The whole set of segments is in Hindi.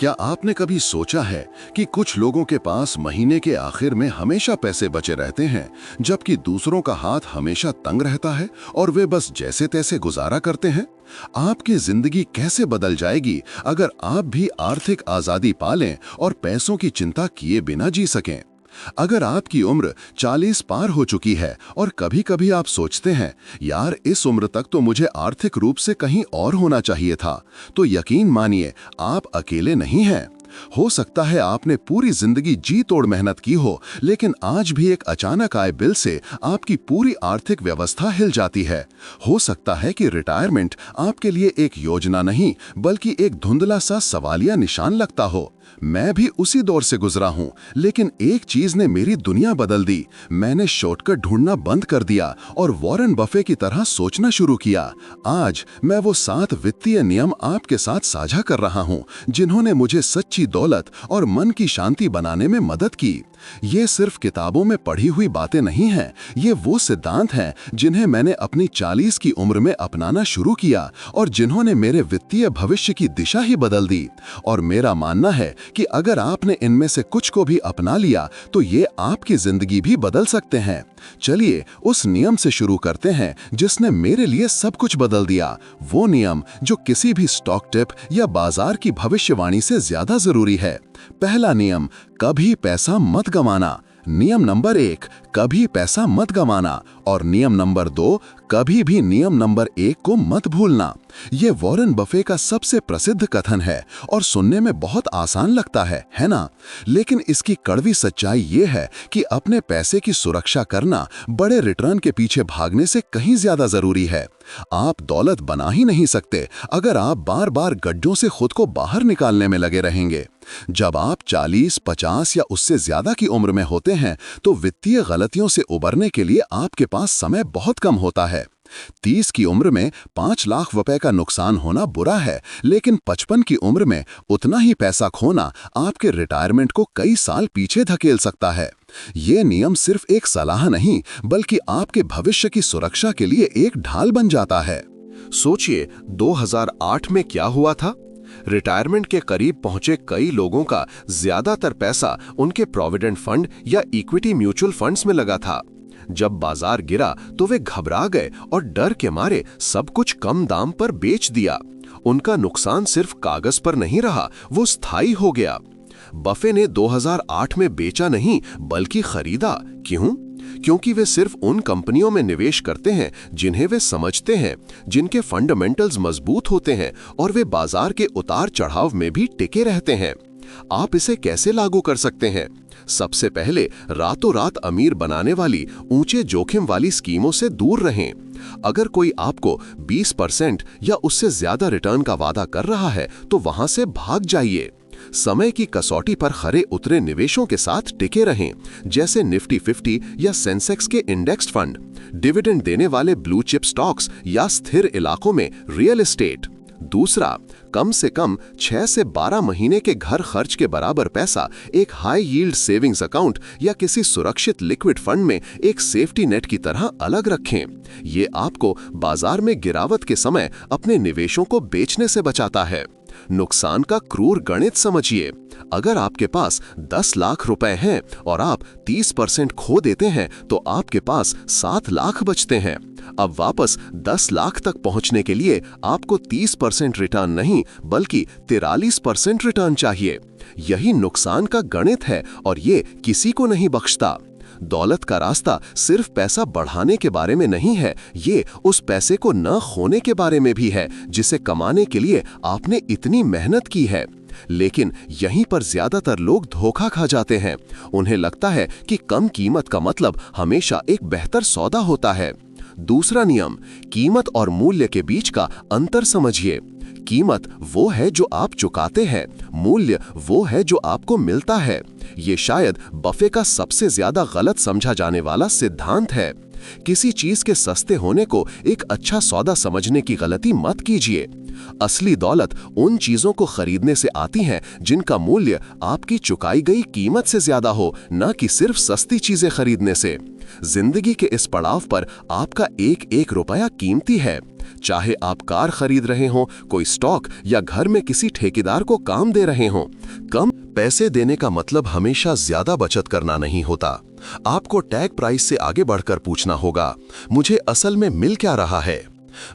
क्या आपने कभी सोचा है कि कुछ लोगों के पास महीने के आखिर में हमेशा पैसे बचे रहते हैं, जबकि दूसरों का हाथ हमेशा तंग रहता है और वे बस जैसे तैसे गुजारा करते हैं? आपकी जिंदगी कैसे बदल जाएगी अगर आप भी आर्थिक आजादी पालें और पैसों की चिंता किए बिना जी सकें? अगर आपकी उम्र 40 पार हो चुकी है और कभी-कभी आप सोचते हैं, यार इस उम्र तक तो मुझे आर्थिक रूप से कहीं और होना चाहिए था, तो यकीन मानिए आप अकेले नहीं हैं। हो सकता है आपने पूरी जिंदगी जी तोड़ मेहनत की हो, लेकिन आज भी एक अचानक आए बिल से आपकी पूरी आर्थिक व्यवस्था हिल जाती है। हो सकता है कि रिटायरमेंट आपके लिए एक योजना नहीं, बल्कि एक धुंधला सा सवालिया निशान लगता हो। मैं भी उसी दौर से गुजरा हूं, लेकिन एक चीज ने मेरी दुनिया बदल दी। मैंने शॉर्टकट ढूंढना बंद कर दिया और वॉरेन बफे की तरह सोचना शुरू किया। आज मैं वो 7 वित्तीय नियम आपके साथ साझा कर रहा हूं, जिन्होंने मुझे सच्ची दौलत और मन की शांति बनाने में मदद की। ये सिर्फ किताबों में पढ़ी हुई बातें नहीं हैं, ये वो सिद्धांत हैं जिन्हें मैंने अपनी 40 की उम्र में अपनाना शुरू किया और जिन्होंने मेरे वित्तीय भविष्य की दिशा ही बदल दी। और मेरा मानना है कि अगर आपने इनमें से कुछ को भी अपना लिया तो ये आपकी जिंदगी भी बदल सकते हैं। चलिए उस नियम से शुरू करते हैं जिसने मेरे लिए सब कुछ बदल दिया। वो नियम जो किसी भी स्टॉक टिप या बाजार की भविष्यवाणी से ज्यादा जरूरी है। पहला नियम, कभी पैसा मत गंवाना। नियम नंबर 1, कभी पैसा मत गंवाना। और नियम नंबर 2, कभी भी नियम नंबर 1 को मत भूलना। ये वॉरेन बफे का सबसे प्रसिद्ध कथन है और सुनने में बहुत आसान लगता है ना? लेकिन इसकी कड़वी सच्चाई ये है कि अपने पैसे की सुरक्षा करना बड़े रिटर्न के पीछे भागने से कहीं ज्यादा जरूरी है। आप दौलत बना ही नहीं सकते अगर आप बार बार गड्ढों से खुद को बाहर निकालने में लगे रहेंगे। जब आप 40, 50 या उससे ज्यादा की उम्र में होते हैं तो वित्तीय गलतियों से उबरने के लिए आपके पास समय बहुत कम होता है। 30 की उम्र में 5 लाख रुपए का नुकसान होना बुरा है, लेकिन 55 की उम्र में उतना ही पैसा खोना आपके रिटायरमेंट को कई साल पीछे धकेल सकता है। ये नियम सिर्फ एक सलाह नहीं, बल्कि आपके भविष्य की सुरक्षा के लिए एक ढाल बन जाता है। सोचिए 2008 में क्या हुआ था। रिटायरमेंट के करीब पहुंचे कई लोगों का ज्यादातर पैसा उनके प्रोविडेंट फंड या इक्विटी म्यूचुअल फंड्स में लगा था। जब बाजार गिरा तो वे घबरा गए और डर के मारे सब कुछ कम दाम पर बेच दिया। उनका नुकसान सिर्फ कागज पर नहीं रहा, वो स्थायी हो गया। बफे ने 2008 में बेचा नहीं बल्कि खरीदा। क्यों? क्योंकि वे सिर्फ उन कंपनियों में निवेश करते हैं जिन्हें वे समझते हैं, जिनके फंडामेंटल्स मजबूत होते हैं और वे बाजार के उतार चढ़ाव में भी टिके रहते हैं। आप इसे कैसे लागू कर सकते हैं? सबसे पहले रातों रात अमीर बनाने वाली ऊंचे जोखिम वाली स्कीमों से दूर रहें। अगर कोई आपको 20% या उससे ज्यादा रिटर्न का वादा कर रहा है तो वहां से भाग जाइए। समय की कसौटी पर खरे उतरे निवेशों के साथ टिके रहें, जैसे निफ्टी 50 या सेंसेक्स के इंडेक्स्ड फंड, डिविडेंड देने वाले ब्लू चिप स्टॉक्स या स्थिर इलाकों में रियल एस्टेट। दूसरा, कम से कम 6 से 12 महीने के घर खर्च के बराबर पैसा एक हाई यील्ड सेविंग्स अकाउंट या किसी सुरक्षित लिक्विड फंड में एक सेफ्टी नेट की तरह अलग रखें। ये आपको बाजार में गिरावट के समय अपने निवेशों को बेचने से बचाता है। नुकसान का क्रूर गणित समझिए। अगर आपके पास 10 लाख रुपए हैं और आप 30% खो देते हैं तो आपके पास 7 लाख बचते हैं। अब वापस 10 लाख तक पहुंचने के लिए आपको 30% रिटर्न नहीं बल्कि 43% रिटर्न चाहिए। यही नुकसान का गणित है और ये किसी को नहीं बख्शता। दौलत का रास्ता सिर्फ पैसा बढ़ाने के बारे में नहीं है, ये उस पैसे को न खोने के बारे में भी है जिसे कमाने के लिए आपने इतनी मेहनत की है। लेकिन यहीं पर ज्यादातर लोग धोखा खा जाते हैं। उन्हें लगता है कि कम कीमत का मतलब हमेशा एक बेहतर सौदा होता है। दूसरा नियम, कीमत और मूल्य के बीच का अंतर समझिए। कीमत वो है जो आप चुकाते हैं, मूल्य वो है जो आपको मिलता है। ये शायद बफे का सबसे ज्यादा गलत समझा जाने वाला सिद्धांत है। किसी चीज के सस्ते होने को एक अच्छा सौदा समझने की गलती मत कीजिए। असली दौलत उन चीजों को खरीदने से आती है जिनका मूल्य आपकी चुकाई गई कीमत से ज्यादा हो, न कि सिर्फ सस्ती चीजें खरीदने से। जिंदगी के इस पड़ाव पर आपका एक एक रुपया कीमती है। चाहे आप कार खरीद रहे हो, कोई स्टॉक या घर में किसी ठेकेदार को काम दे रहे हो। कम पैसे देने का मतलब हमेशा ज्यादा बचत करना नहीं होता। आपको टैग प्राइस से आगे बढ़कर पूछना होगा, मुझे असल में मिल क्या रहा है।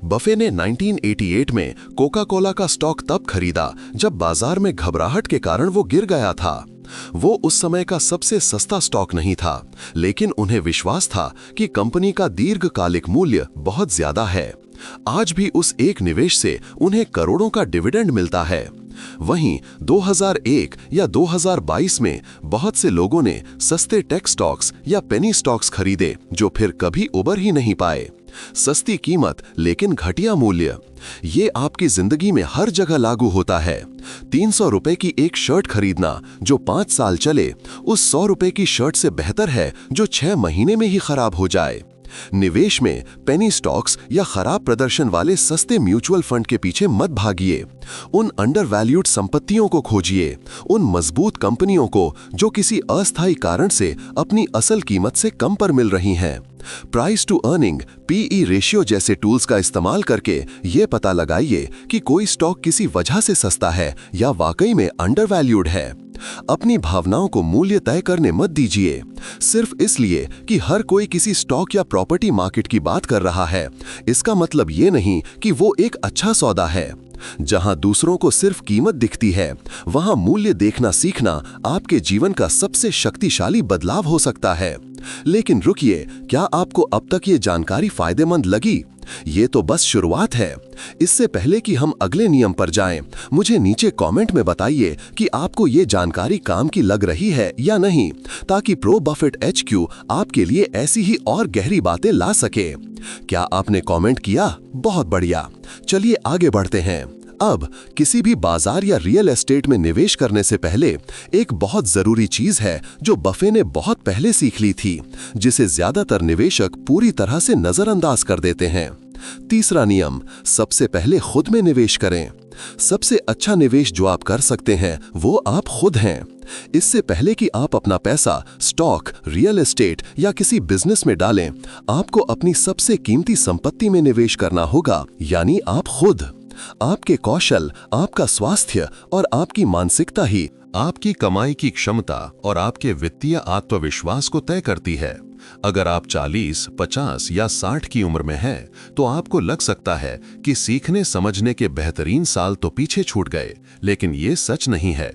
बफे ने 1988 में कोका कोला का स्टॉक तब खरीदा जब बाजार में घबराहट के कारण वो गिर गया था। वो उस समय का सबसे सस्ता स्टॉक नहीं था, लेकिन उन्हें विश्वास था कि कंपनी का दीर्घकालिक मूल्य बहुत ज्यादा है। आज भी उस एक निवेश से उन्हें करोड़ों का डिविडेंड मिलता है। वहीं 2001 या 2022 में बहुत से लोगों ने सस्ते टेक स्टॉक्स या पेनी स्टॉक्स खरीदे जो फिर कभी उबर ही नहीं पाए। सस्ती कीमत लेकिन घटिया मूल्य, ये आपकी जिंदगी में हर जगह लागू होता है। 300 रुपए की एक शर्ट खरीदना जो 5 साल चले, उस 100 रुपए की शर्ट से बेहतर है जो 6 महीने में ही खराब हो जाए। निवेश में पेनी स्टॉक्स या खराब प्रदर्शन वाले सस्ते म्यूचुअल फंड के पीछे मत भागिए। उन अंडरवैल्यूड संपत्तियों को खोजिए, उन मजबूत कंपनियों को जो किसी अस्थायी कारण से अपनी असल कीमत से कम पर मिल रही हैं। Price to earning PE ratio जैसे टूल्स का इस्तेमाल करके ये पता लगाइए कि कोई स्टॉक किसी वजह से सस्ता है या वाकई में अंडरवैल्यूड है। अपनी भावनाओं को मूल्य तय करने मत दीजिए सिर्फ इसलिए कि हर कोई किसी स्टॉक या प्रॉपर्टी मार्केट की बात कर रहा है। इसका मतलब ये नहीं कि वो एक अच्छा सौदा है। जहां दूसरों को सिर्फ कीमत दिखती है, वहां मूल्य देखना सीखना आपके जीवन का सबसे शक्तिशाली बदलाव हो सकता है। लेकिन रुकिए, क्या आपको अब तक ये जानकारी फायदेमंद लगी? ये तो बस शुरुआत है। इससे पहले कि हम अगले नियम पर जाएं, मुझे नीचे कमेंट में बताइए कि आपको ये जानकारी काम की लग रही है या नहीं, ताकि प्रो बफेट HQ आपके लिए ऐसी ही और गहरी बातें ला सके। क्या आपने कमेंट किया? बहुत बढ़िया। चलिए आगे बढ़ते हैं। अब किसी भी बाजार या रियल एस्टेट में निवेश करने से पहले एक बहुत जरूरी चीज है जो बफे ने बहुत पहले सीख ली थी, जिसे ज्यादातर निवेशक पूरी तरह से नजरअंदाज कर देते हैं। तीसरा नियम, सबसे पहले खुद में निवेश करें। सबसे अच्छा निवेश जो आप कर सकते हैं वो आप खुद हैं। इससे पहले कि आप अपना पैसा स्टॉक, रियल एस्टेट या किसी बिजनेस में डालें, आपको अपनी सबसे कीमती संपत्ति में निवेश करना होगा, यानी आप खुद। आपके कौशल, आपका स्वास्थ्य और आपकी मानसिकता ही आपकी कमाई की क्षमता और आपके वित्तीय आत्मविश्वास को तय करती है। अगर आप 40, 50 या 60 की उम्र में हैं, तो आपको लग सकता है कि सीखने समझने के बेहतरीन साल तो पीछे छूट गए, लेकिन ये सच नहीं है।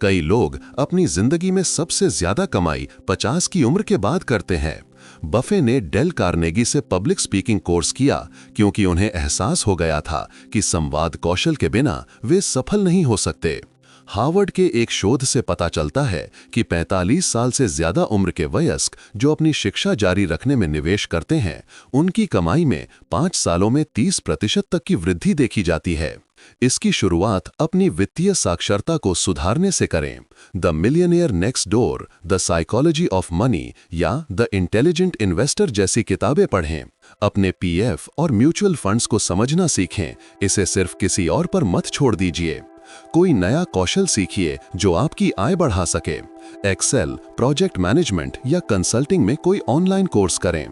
कई लोग अपनी जिंदगी में सबसे ज्यादा कमाई 50 की उम्र के बाद करते हैं। बफे ने डेल कार्नेगी से पब्लिक स्पीकिंग कोर्स किया क्योंकि उन्हें एहसास हो गया था कि संवाद कौशल के बिना वे सफल नहीं हो सकते। हार्वर्ड के एक शोध से पता चलता है कि 45 साल से ज्यादा उम्र के वयस्क जो अपनी शिक्षा जारी रखने में निवेश करते हैं, उनकी कमाई में 5 सालों में 30% तक की वृद्धि देखी जाती है। इसकी शुरुआत अपनी वित्तीय साक्षरता को सुधारने से करें। The millionaire next door, the psychology of money या द इंटेलिजेंट इन्वेस्टर जैसी किताबें पढ़ें। अपने PF और म्यूचुअल फंड्स को समझना सीखें। इसे सिर्फ किसी और पर मत छोड़ दीजिए। कोई नया कौशल सीखिए जो आपकी आय बढ़ा सके। एक्सेल, प्रोजेक्ट मैनेजमेंट या कंसल्टिंग में कोई ऑनलाइन कोर्स करें।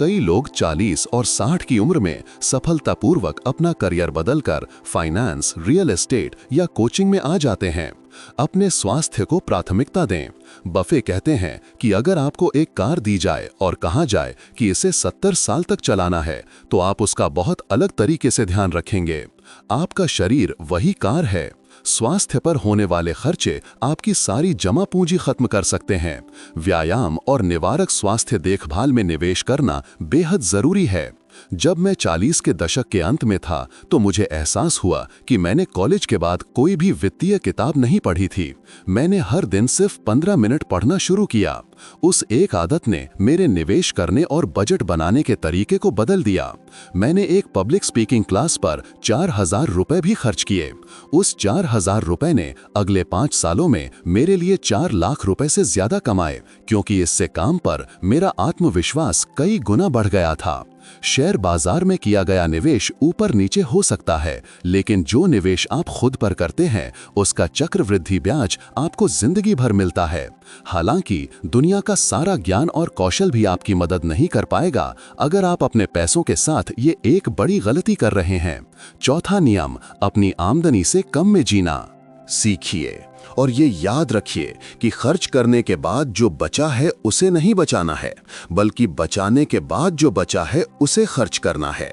कई लोग 40 और 60 की उम्र में सफलतापूर्वक अपना करियर बदलकर फाइनेंस, रियल एस्टेट या कोचिंग में आ जाते हैं। अपने स्वास्थ्य को प्राथमिकता दें। बफे कहते हैं कि अगर आपको एक कार दी जाए और कहा जाए कि इसे 70 साल तक चलाना है, तो आप उसका बहुत अलग तरीके से ध्यान रखेंगे। आपका शरीर वही कार है। स्वास्थ्य पर होने वाले खर्चे आपकी सारी जमा पूंजी खत्म कर सकते हैं। व्यायाम और निवारक स्वास्थ्य देखभाल में निवेश करना बेहद जरूरी है। जब मैं 40 के दशक के अंत में था, तो मुझे एहसास हुआ कि मैंने कॉलेज के बाद कोई भी वित्तीय किताब नहीं पढ़ी थी। मैंने हर दिन सिर्फ 15 मिनट पढ़ना शुरू किया। उस एक आदत ने मेरे निवेश करने और बजट बनाने के तरीके को बदल दिया। मैंने एक पब्लिक स्पीकिंग क्लास पर 4000 रुपए भी खर्च किए। उस 4000 रुपए ने अगले 5 सालों में मेरे लिए 4 लाख रुपए से ज्यादा कमाए, क्योंकि इससे काम पर मेरा आत्मविश्वास कई गुना बढ़ गया था। शेयर बाजार में किया गया निवेश ऊपर नीचे हो सकता है, लेकिन जो निवेश आप खुद पर करते हैं उसका चक्रवृद्धि ब्याज आपको जिंदगी भर मिलता है। हालांकि दुनिया का सारा ज्ञान और कौशल भी आपकी मदद नहीं कर पाएगा अगर आप अपने पैसों के साथ ये एक बड़ी गलती कर रहे हैं। चौथा नियम, अपनी आमदनी से कम में जीना सीखिए और ये याद रखिए कि खर्च करने के बाद जो बचा है उसे नहीं बचाना है, बल्कि बचाने के बाद जो बचा है उसे खर्च करना है।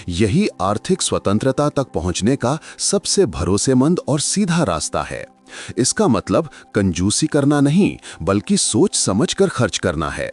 यही आर्थिक स्वतंत्रता तक पहुंचने का सबसे भरोसेमंद और सीधा रास्ता है। इसका मतलब कंजूसी करना नहीं, बल्कि सोच समझकर खर्च करना है।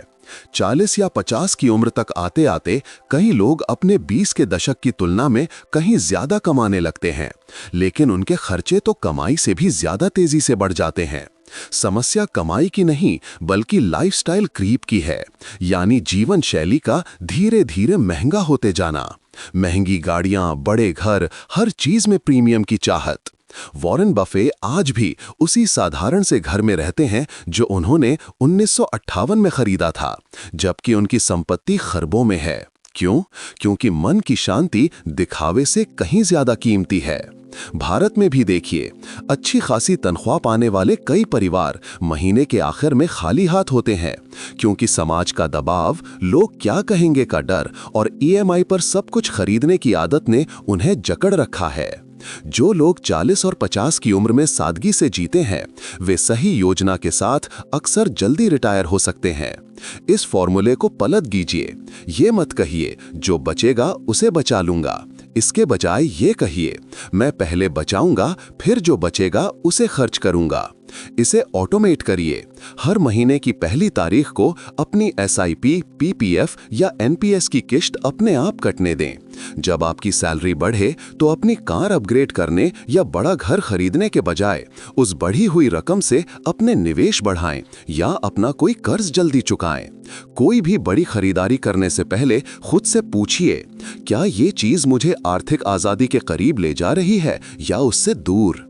40 या 50 की उम्र तक आते आते कई लोग अपने 20 के दशक की तुलना में कहीं ज्यादा कमाने लगते हैं, लेकिन उनके खर्चे तो कमाई से भी ज्यादा तेजी से बढ़ जाते हैं। समस्या कमाई की नहीं, बल्कि लाइफस्टाइल क्रीप की है, यानी जीवन शैली का धीरे धीरे महंगा होते जाना। महंगी गाड़ियां, बड़े घर, हर चीज में प्रीमियम की चाहत। वॉरेन बफे आज भी उसी साधारण से घर में रहते हैं जो उन्होंने 1958 में खरीदा था, जबकि उनकी संपत्ति खरबों में है। क्यों? क्योंकि मन की शांति दिखावे से कहीं ज्यादा कीमती है। भारत में भी देखिए, अच्छी खासी तनख्वाह पाने वाले कई परिवार महीने के आखिर में खाली हाथ होते हैं, क्योंकि समाज का दबाव, लोग क्या कहेंगे का डर और ईएमआई पर सब कुछ खरीदने की आदत ने उन्हें जकड़ रखा है। जो लोग 40 और 50 की उम्र में सादगी से जीते हैं, वे सही योजना के साथ अक्सर जल्दी रिटायर हो सकते हैं। इस फॉर्मूले को पलट कीजिए। ये मत कहिए जो बचेगा उसे बचा लूंगा, इसके बजाय ये कहिए मैं पहले बचाऊंगा, फिर जो बचेगा उसे खर्च करूंगा। इसे ऑटोमेट करिए। हर महीने की पहली तारीख को अपनी एसआईपी, पीपीएफ या एनपीएस की किश्त अपने आप कटने दें। जब आपकी सैलरी बढ़े तो अपनी कार अपग्रेड करने या बड़ा घर खरीदने के बजाय उस बढ़ी हुई रकम से अपने निवेश बढ़ाएं या अपना कोई कर्ज जल्दी चुकाएं। कोई भी बड़ी खरीदारी करने से पहले खुद से पूछिए, क्या ये चीज मुझे आर्थिक आजादी के करीब ले जा रही है या उससे दूर?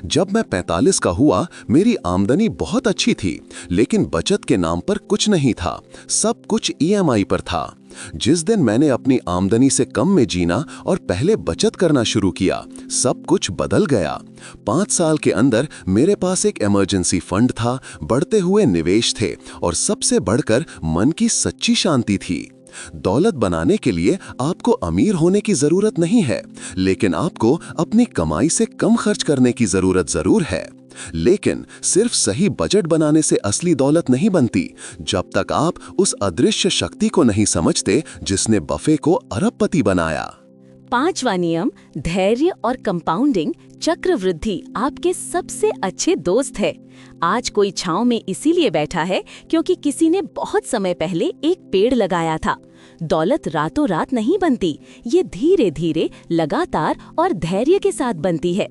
जब मैं 45 का हुआ, मेरी आमदनी बहुत अच्छी थी, लेकिन बचत के नाम पर कुछ नहीं था, सब कुछ ईएमआई पर था। जिस दिन मैंने अपनी आमदनी से कम में जीना और पहले बचत करना शुरू किया, सब कुछ बदल गया। 5 साल के अंदर मेरे पास एक इमरजेंसी फंड था, बढ़ते हुए निवेश थे और सबसे बढ़कर मन की सच्ची शांति थी। दौलत बनाने के लिए आपको अमीर होने की जरूरत नहीं है, लेकिन आपको अपनी कमाई से कम खर्च करने की जरूरत जरूर है। लेकिन सिर्फ सही बजट बनाने से असली दौलत नहीं बनती, जब तक आप उस अदृश्य शक्ति को नहीं समझते जिसने बफे को अरबपति बनाया। 5वां नियम, धैर्य और कंपाउंडिंग चक्रवृद्धि आपके सबसे अच्छे दोस्त है। आज कोई छांव में इसीलिए बैठा है क्योंकि किसी ने बहुत समय पहले एक पेड़ लगाया था। दौलत रातों रात नहीं बनती, ये धीरे धीरे, लगातार और धैर्य के साथ बनती है।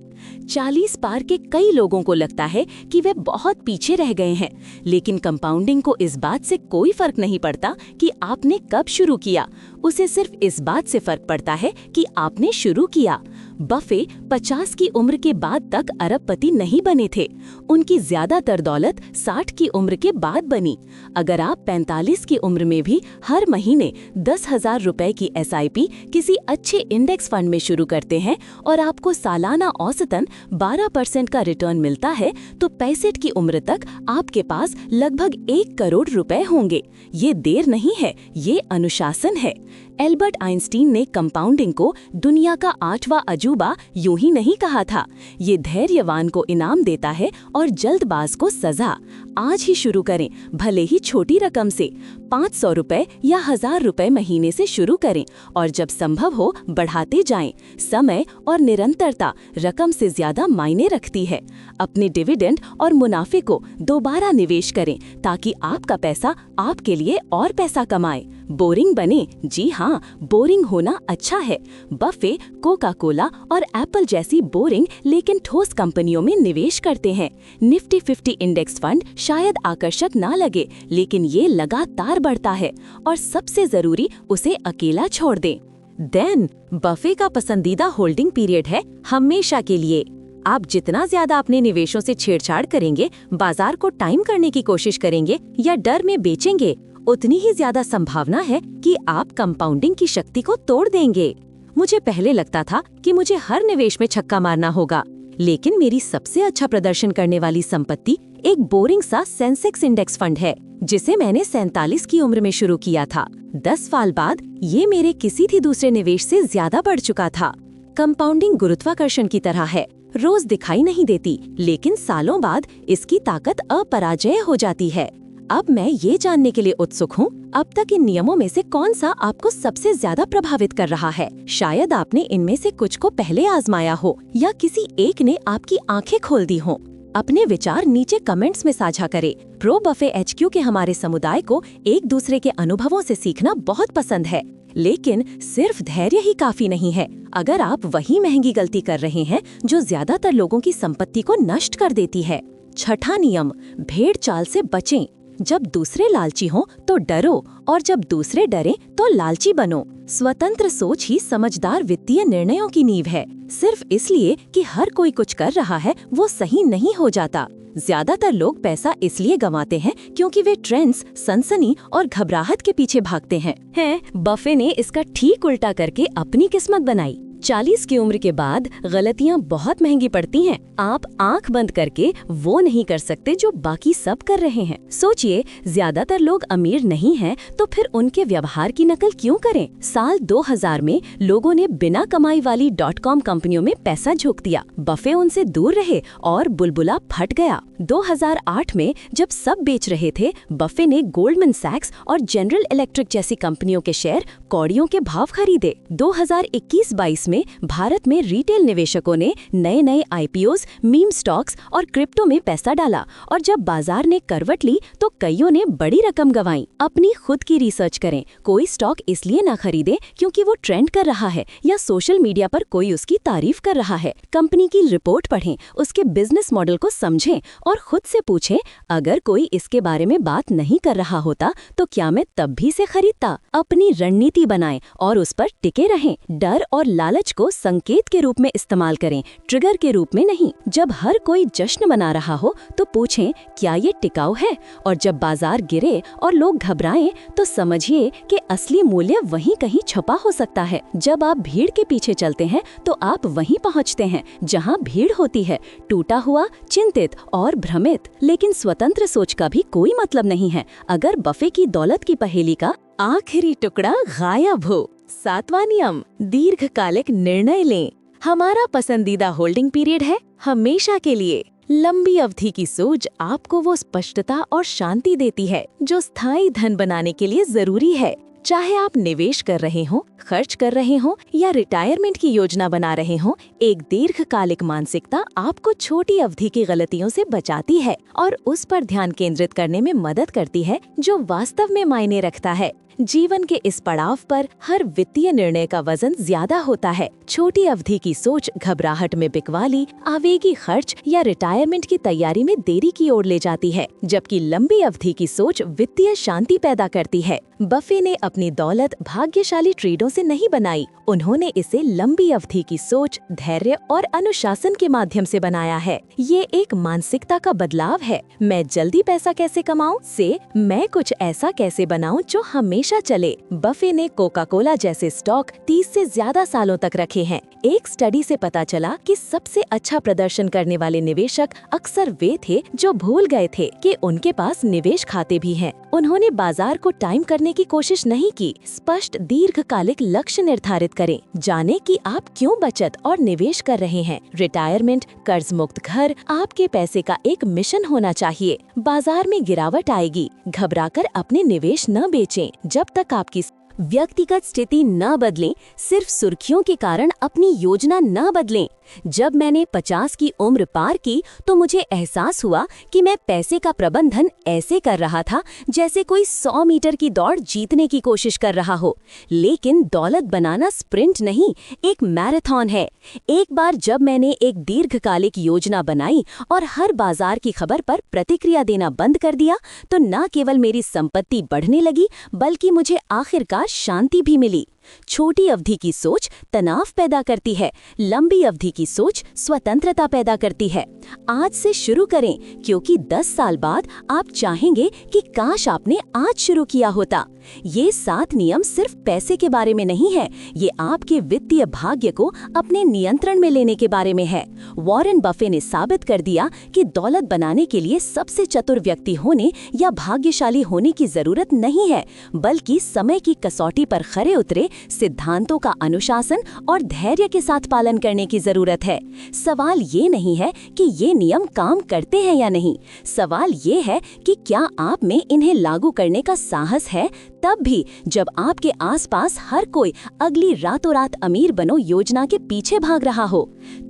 40 पार के कई लोगों को लगता है कि वे बहुत पीछे रह गए हैं, लेकिन कंपाउंडिंग को इस बात से कोई फर्क नहीं पड़ता कि आपने कब शुरू किया, उसे सिर्फ इस बात से फर्क पड़ता है कि आपने शुरू किया। बफे 50 की उम्र के बाद तक अरबपति नहीं बने थे, उनकी ज्यादातर दौलत 60 की उम्र के बाद बनी। अगर आप 45 की उम्र में भी हर महीने 10,000 रुपए की एसआईपी किसी अच्छे इंडेक्स फंड में शुरू करते हैं और आपको सालाना औसतन 12% का रिटर्न मिलता है, तो 65 की उम्र तक आपके पास लगभग 1 करोड़ रुपए होंगे। ये देर नहीं है, ये अनुशासन है। एल्बर्ट आइंस्टीन ने कंपाउंडिंग को दुनिया का 8वां अजूबा यूं ही नहीं कहा था। ये धैर्यवान को इनाम देता है और जल्दबाज को सजा। आज ही शुरू करें, भले ही छोटी रकम से। 500 रुपए या 1000 रुपए महीने से शुरू करें और जब संभव हो बढ़ाते जाएं। समय और निरंतरता रकम से ज्यादा मायने रखती है। अपने डिविडेंड और मुनाफे को दोबारा निवेश करें ताकि आपका पैसा आपके लिए और पैसा कमाए। बोरिंग बने? जी हाँ, बोरिंग होना अच्छा है। बफे कोका कोला और एप्पल जैसी बोरिंग लेकिन ठोस कंपनियों में निवेश करते हैं। निफ्टी 50 इंडेक्स फंड शायद आकर्षक ना लगे, लेकिन ये लगातार बढ़ता है और सबसे जरूरी, उसे अकेला छोड़ दें। देन बफे का पसंदीदा होल्डिंग पीरियड है हमेशा के लिए। आप जितना ज्यादा अपने निवेशों से छेड़छाड़ करेंगे, बाजार को टाइम करने की कोशिश करेंगे या डर में बेचेंगे, उतनी ही ज्यादा संभावना है कि आप कंपाउंडिंग की शक्ति को तोड़ देंगे। मुझे पहले लगता था कि मुझे हर निवेश में छक्का मारना होगा, लेकिन मेरी सबसे अच्छा प्रदर्शन करने वाली संपत्ति एक बोरिंग सा सेंसेक्स इंडेक्स फंड है, जिसे मैंने 47 की उम्र में शुरू किया था। 10 साल बाद ये मेरे किसी भी दूसरे निवेश से ज्यादा बढ़ चुका था। कंपाउंडिंग गुरुत्वाकर्षण की तरह है, रोज दिखाई नहीं देती, लेकिन सालों बाद इसकी ताकत अपराजेय हो जाती है। अब मैं ये जानने के लिए उत्सुक हूँ, अब तक इन नियमों में से कौन सा आपको सबसे ज्यादा प्रभावित कर रहा है। शायद आपने इनमें से कुछ को पहले आजमाया हो या किसी एक ने आपकी आंखें खोल दी हो। अपने विचार नीचे कमेंट्स में साझा करें। प्रो बफे HQ के हमारे समुदाय को एक दूसरे के अनुभवों से सीखना बहुत पसंद है, लेकिन सिर्फ धैर्य ही काफी नहीं है। अगर आप वही महंगी गलती कर रहे हैं जो ज्यादातर लोगों की संपत्ति को नष्ट कर देती है। छठा नियम, भेड़ चाल से बचें। जब दूसरे लालची हों तो डरो, और जब दूसरे डरें तो लालची बनो। स्वतंत्र सोच ही समझदार वित्तीय निर्णयों की नींव है। सिर्फ इसलिए कि हर कोई कुछ कर रहा है वो सही नहीं हो जाता। ज्यादातर लोग पैसा इसलिए गंवाते हैं क्योंकि वे ट्रेंड्स, सनसनी और घबराहट के पीछे भागते हैं। बफे ने इसका ठीक उल्टा करके अपनी किस्मत बनाई। 40 की उम्र के बाद गलतियां बहुत महंगी पड़ती हैं। आप आंख बंद करके वो नहीं कर सकते जो बाकी सब कर रहे हैं। सोचिए, ज्यादातर लोग अमीर नहीं हैं, तो फिर उनके व्यवहार की नकल क्यों करें? साल 2000 में लोगों ने बिना कमाई वाली .com कंपनियों में पैसा झोंक दिया। बफे उनसे दूर रहे और बुलबुला फट गया। 2008 में जब सब बेच रहे थे, बफे ने गोल्डमैन सैक्स और जनरल इलेक्ट्रिक जैसी कंपनियों के शेयर कौड़ियों के भाव खरीदे। 2021-22 में भारत में रिटेल निवेशकों ने नए नए IPOs, मीम स्टॉक्स और क्रिप्टो में पैसा डाला, और जब बाजार ने करवट ली तो कईयों ने बड़ी रकम गंवाई। अपनी खुद की रिसर्च करें। कोई स्टॉक इसलिए ना खरीदे क्योंकि वो ट्रेंड कर रहा है या सोशल मीडिया पर कोई उसकी तारीफ कर रहा है। कंपनी की रिपोर्ट पढ़ें, उसके बिजनेस मॉडल को समझें और खुद से पूछें, अगर कोई इसके बारे में बात नहीं कर रहा होता तो क्या मैं तब भी से खरीदता? अपनी रणनीति बनाएं और उस पर टिके रहें। डर और लालच को संकेत के रूप में इस्तेमाल करें, ट्रिगर के रूप में नहीं। जब हर कोई जश्न मना रहा हो तो पूछें, क्या ये टिकाऊ है? और जब बाजार गिरे और लोग घबराएं तो समझिए कि असली मूल्य वहीं कहीं छुपा हो सकता है। जब आप भीड़ के पीछे चलते हैं तो आप वहीं पहुंचते हैं जहां भीड़ होती है, टूटा हुआ, चिंतित और भ्रमित। लेकिन स्वतंत्र सोच का भी कोई मतलब नहीं है अगर बफे की दौलत की पहेली का आखिरी टुकड़ा गायब हो। 7वां नियम, दीर्घकालिक निर्णय लें। हमारा पसंदीदा होल्डिंग पीरियड है हमेशा के लिए। लंबी अवधि की सोच आपको वो स्पष्टता और शांति देती है जो स्थायी धन बनाने के लिए जरूरी है। चाहे आप निवेश कर रहे हो, खर्च कर रहे हो या रिटायरमेंट की योजना बना रहे हो, एक दीर्घकालिक मानसिकता आपको छोटी अवधि की गलतियों से बचाती है और उस पर ध्यान केंद्रित करने में मदद करती है जो वास्तव में मायने रखता है। जीवन के इस पड़ाव पर हर वित्तीय निर्णय का वजन ज्यादा होता है। छोटी अवधि की सोच घबराहट में बिकवाली, आवेगी खर्च या रिटायरमेंट की तैयारी में देरी की ओर ले जाती है, जबकि लंबी अवधि की सोच वित्तीय शांति पैदा करती है। बफे ने अपनी दौलत भाग्यशाली ट्रेडों से नहीं बनाई, उन्होंने इसे लंबी अवधि की सोच, धैर्य और अनुशासन के माध्यम से बनाया है। ये एक मानसिकता का बदलाव है। मैं जल्दी पैसा कैसे कमाऊं से मैं कुछ ऐसा कैसे बनाऊं जो हमेशा चले। बफे ने कोका कोला जैसे स्टॉक 30 से ज्यादा सालों तक रखे हैं। एक स्टडी से पता चला कि सबसे अच्छा प्रदर्शन करने वाले निवेशक अक्सर वे थे जो भूल गए थे कि उनके पास निवेश खाते भी हैं। उन्होंने बाजार को टाइम करने की कोशिश नहीं की। स्पष्ट दीर्घकालिक लक्ष्य निर्धारित करें। जाने कि आप क्यों बचत और निवेश कर रहे हैं। रिटायरमेंट, कर्ज मुक्त घर आपके पैसे का एक मिशन होना चाहिए। बाजार में गिरावट आएगी, घबराकर अपने निवेश न बेचें। जब तक आपकी व्यक्तिगत स्थिति न बदलें, सिर्फ सुर्खियों के कारण अपनी योजना न बदलें। जब मैंने 50 की उम्र पार की तो मुझे एहसास हुआ कि मैं पैसे का प्रबंधन ऐसे कर रहा था जैसे कोई 100 मीटर की दौड़ जीतने की कोशिश कर रहा हो। लेकिन दौलत बनाना स्प्रिंट नहीं, एक मैराथन है। एक बार जब मैंने एक दीर्घकालिक योजना बनाई और हर बाजार की खबर पर प्रतिक्रिया देना बंद कर दिया तो न केवल मेरी संपत्ति बढ़ने लगी बल्कि मुझे आखिरकार शांति भी मिली। छोटी अवधि की सोच तनाव पैदा करती है, लंबी अवधि की सोच स्वतंत्रता पैदा करती है। आज से शुरू करें, क्योंकि 10 साल बाद आप चाहेंगे कि काश आपने आज शुरू किया होता। ये 7 नियम सिर्फ पैसे के बारे में नहीं है, ये आपके वित्तीय भाग्य को अपने नियंत्रण में लेने के बारे में है। वॉरेन बफे ने साबित कर दिया कि दौलत बनाने के लिए सबसे चतुर व्यक्ति होने या भाग्यशाली होने की जरूरत नहीं है, बल्कि समय की कसौटी पर खरे उतरे सिद्धांतों का अनुशासन और धैर्य के साथ पालन करने की जरूरत है। सवाल ये नहीं है कि ये नियम काम करते हैं या नहीं, सवाल ये है कि क्या आप में इन्हें लागू करने का साहस है, तब भी जब आपके आसपास हर कोई अगली रातों रात अमीर बनो योजना के पीछे भाग रहा हो।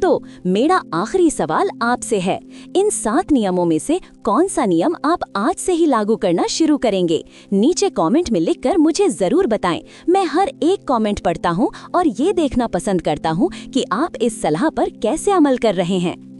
तो मेरा आखिरी सवाल आपसे है, इन 7 नियमों में से कौन सा नियम आप आज से ही लागू करना शुरू करेंगे? नीचे कमेंट में लिखकर मुझे जरूर बताएं। मैं हर एक कमेंट पढ़ता हूं और ये देखना पसंद करता हूं कि आप इस सलाह पर कैसे अमल कर रहे हैं।